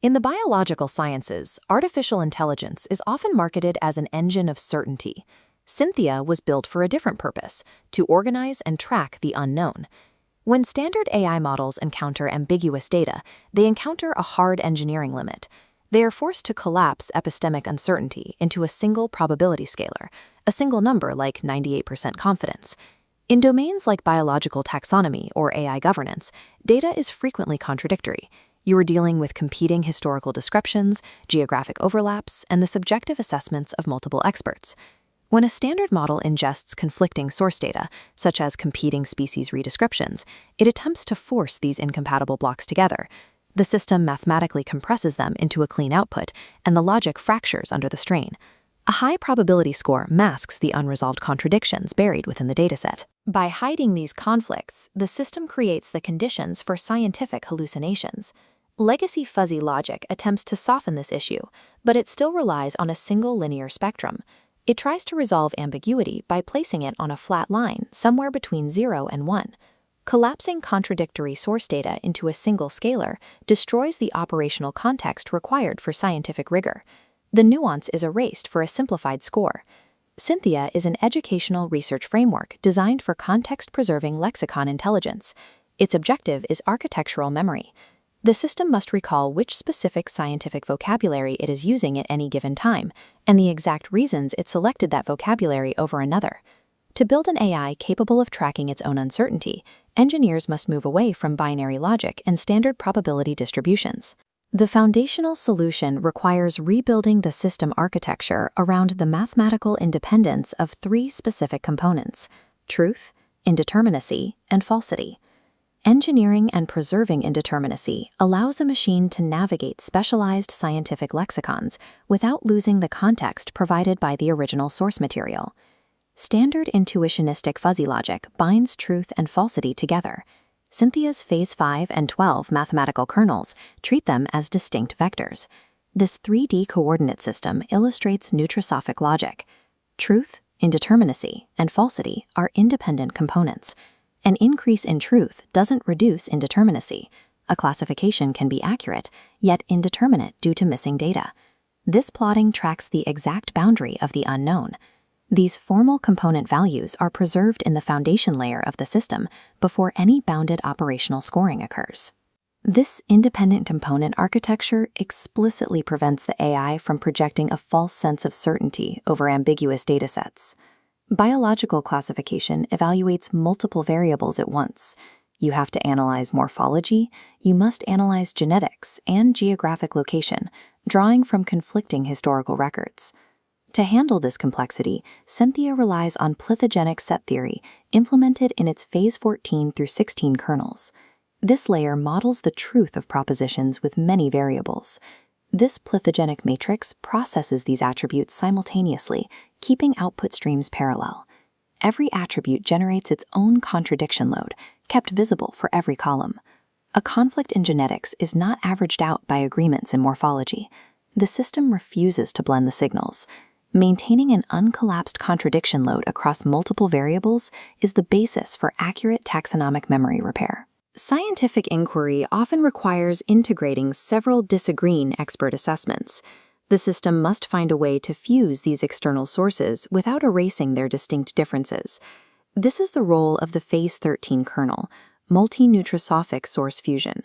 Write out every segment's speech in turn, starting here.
In the biological sciences, artificial intelligence is often marketed as an engine of certainty. Synthia was built for a different purpose, to organize and track the unknown. When standard AI models encounter ambiguous data, they encounter a hard engineering limit. They are forced to collapse epistemic uncertainty into a single probability scalar, a single number like 98% confidence. In domains like biological taxonomy or AI governance, data is frequently contradictory. You are dealing with competing historical descriptions, geographic overlaps, and the subjective assessments of multiple experts. When a standard model ingests conflicting source data, such as competing species redescriptions, it attempts to force these incompatible blocks together. The system mathematically compresses them into a clean output, and the logic fractures under the strain. A high probability score masks the unresolved contradictions buried within the dataset. By hiding these conflicts, the system creates the conditions for scientific hallucinations. Legacy fuzzy logic attempts to soften this issue, but it still relies on a single linear spectrum. It tries to resolve ambiguity by placing it on a flat line somewhere between 0 and 1. Collapsing contradictory source data into a single scalar destroys the operational context required for scientific rigor. The nuance is erased for a simplified score. Synthia is an educational research framework designed for context-preserving lexicon intelligence. Its objective is architectural memory. The system must recall which specific scientific vocabulary it is using at any given time, and the exact reasons it selected that vocabulary over another. To build an AI capable of tracking its own uncertainty, engineers must move away from binary logic and standard probability distributions. The foundational solution requires rebuilding the system architecture around the mathematical independence of three specific components: truth, indeterminacy, and falsity. Engineering and preserving indeterminacy allows a machine to navigate specialized scientific lexicons without losing the context provided by the original source material. Standard intuitionistic fuzzy logic binds truth and falsity together. Synthia's Phase 5 and 12 mathematical kernels treat them as distinct vectors. This 3D coordinate system illustrates neutrosophic logic. Truth, indeterminacy, and falsity are independent components. An increase in truth doesn't reduce indeterminacy. A classification can be accurate, yet indeterminate due to missing data. This plotting tracks the exact boundary of the unknown. These formal component values are preserved in the foundation layer of the system before any bounded operational scoring occurs. This independent component architecture explicitly prevents the AI from projecting a false sense of certainty over ambiguous datasets. Biological classification evaluates multiple variables at once. You have to analyze morphology, you must analyze genetics and geographic location, drawing from conflicting historical records. To handle this complexity, Synthia relies on plithogenic set theory implemented in its Phase 14 through 16 kernels. This layer models the truth of propositions with many variables. This plithogenic matrix processes these attributes simultaneously, keeping output streams parallel. Every attribute generates its own contradiction load, kept visible for every column. A conflict in genetics is not averaged out by agreements in morphology. The system refuses to blend the signals. Maintaining an uncollapsed contradiction load across multiple variables is the basis for accurate taxonomic memory repair. Scientific inquiry often requires integrating several disagreeing expert assessments. The system must find a way to fuse these external sources without erasing their distinct differences. This is the role of the Phase 13 kernel, multi-neutrosophic source fusion.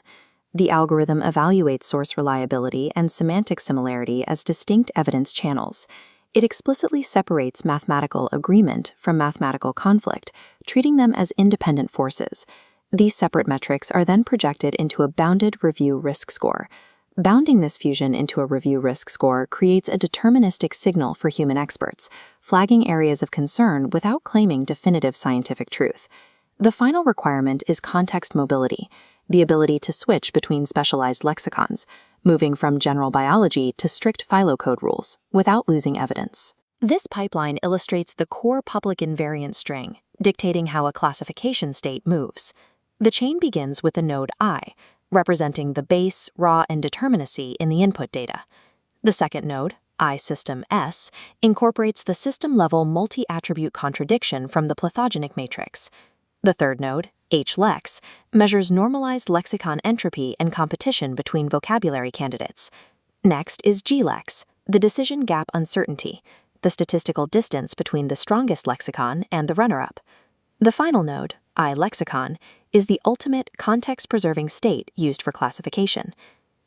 The algorithm evaluates source reliability and semantic similarity as distinct evidence channels. It explicitly separates mathematical agreement from mathematical conflict, treating them as independent forces. These separate metrics are then projected into a bounded review risk score. Bounding this fusion into a review risk score creates a deterministic signal for human experts, flagging areas of concern without claiming definitive scientific truth. The final requirement is context mobility, the ability to switch between specialized lexicons, moving from general biology to strict phylocode rules without losing evidence. This pipeline illustrates the core public invariant string, dictating how a classification state moves. The chain begins with the node I, representing the base, raw indeterminacy in the input data. The second node, I system S, incorporates the system-level multi-attribute contradiction from the plithogenic matrix. The third node, H-lex, measures normalized lexicon entropy and competition between vocabulary candidates. Next is G-lex, the decision gap uncertainty, the statistical distance between the strongest lexicon and the runner-up. The final node, I-lexicon, is the ultimate context-preserving state used for classification.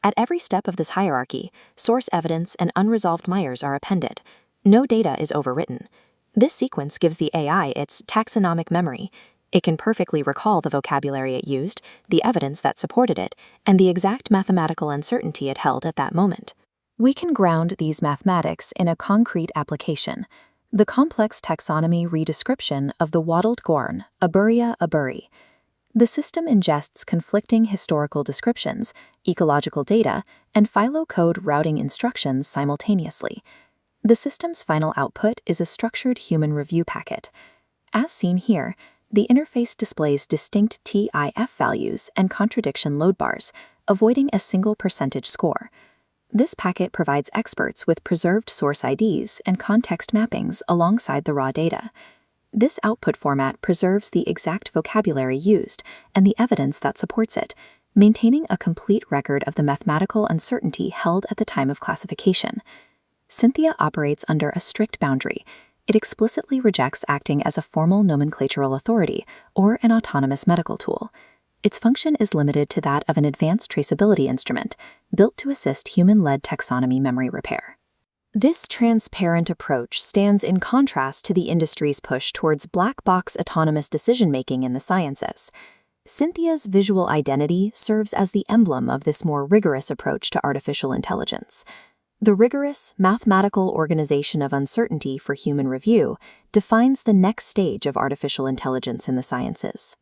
At every step of this hierarchy, source evidence and unresolved Myers are appended. No data is overwritten. This sequence gives the AI its taxonomic memory. It can perfectly recall the vocabulary it used, the evidence that supported it, and the exact mathematical uncertainty it held at that moment. We can ground these mathematics in a concrete application: the complex taxonomy redescription of the wattled gorn, Aburia aburi. The system ingests conflicting historical descriptions, ecological data, and phylocode routing instructions simultaneously. The system's final output is a structured human review packet. As seen here, the interface displays distinct TIF values and contradiction load bars, avoiding a single percentage score. This packet provides experts with preserved source IDs and context mappings alongside the raw data. This output format preserves the exact vocabulary used and the evidence that supports it, maintaining a complete record of the mathematical uncertainty held at the time of classification. Synthia operates under a strict boundary. It explicitly rejects acting as a formal nomenclatural authority or an autonomous medical tool. Its function is limited to that of an advanced traceability instrument, built to assist human-led taxonomy memory repair. This transparent approach stands in contrast to the industry's push towards black box autonomous decision-making in the sciences. Synthia's visual identity serves as the emblem of this more rigorous approach to artificial intelligence. The rigorous, mathematical organization of uncertainty for human review defines the next stage of artificial intelligence in the sciences.